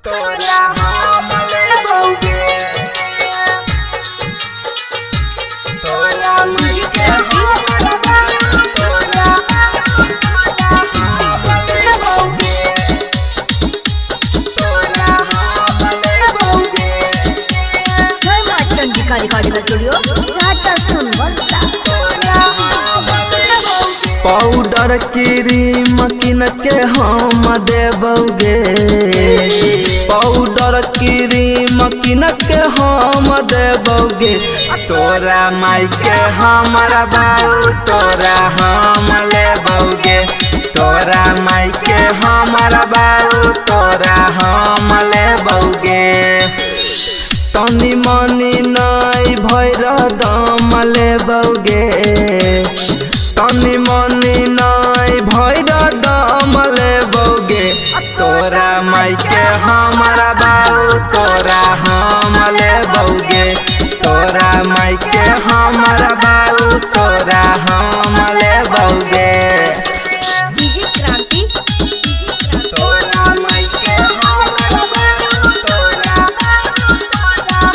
तोरा हम लेबोगे तोरा मुझके हम तोरा हम लेबोगे तोरा हम लेबोगे। जय मां चंडिका रिकॉर्डिंग स्टूडियो राजा सुनवरसा। पाउडर क्रीम किन के हम देबोगे पाउडर क्रीम किन के हम देबोगे तोरा माई के हमारा बाऊ तोरा हम लेबोगे तोरा माई के हमारा बाऊ तोरा हम लेबोगे। तनी मनी नहीं भैर दम लेबोगे तनी मनी नहीं भैर दम लेबोगे तोरा माई के हमारा बाऊ तोरा हम लेबोगे तोरा माई के हमारा बाऊ तोरा हम लेबोगे। डीजे क्रांति तोरा माई के हमारा बाऊ तोरा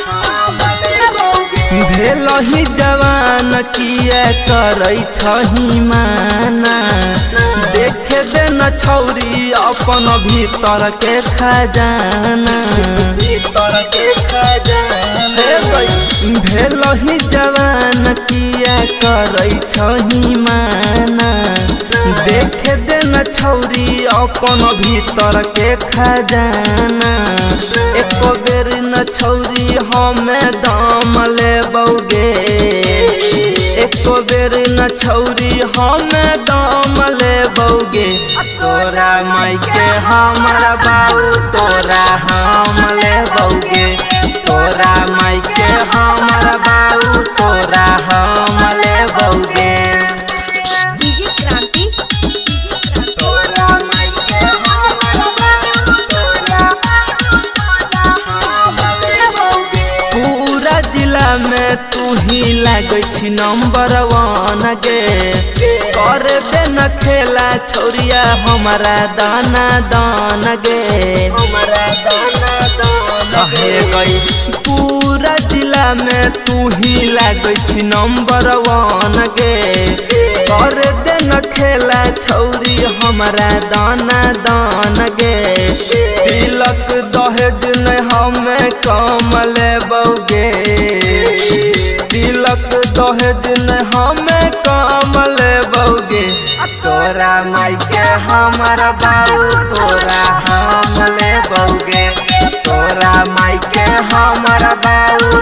हम लेबोगे। भेलही जवान किया करै छही माना देखे दे न छौरी अपन भीतर के खजाना भीतर के खजाना भेलही जवान किया करै छही माना देखे दे न छौरी अपन भीतर के खजाना एको बेर न छौरी हमें दाम लेबोगे एको बेर न छौरी हमें दाम लेबोगे तोरा माई के हमारा बाऊ तोरा हम लेबोगे तोरा माई के हमारा बाऊ तोरा हम लेबोगे। डीजे क्रांति तोरा माई के हमारा बाऊ तोरा हम लेबोगे। पूरा जिला में तू ही लागै छी नंबर 1 गे कर दे न खेला छौरिया हमारा दाना दान गे हमारा दाना दान हे गई पूरा जिला में तू ही लागै छी नंबर 1 गे कर दे न खेला छौरी हमारा दाना दान गे तिलक दहेज न हमें कम लेबोगे तिलक दहेज न हमें कम लेबोगे तोरा माई के हमारा बाऊ तोरा हम लेबोगे तोरा माई के हमारा बाऊ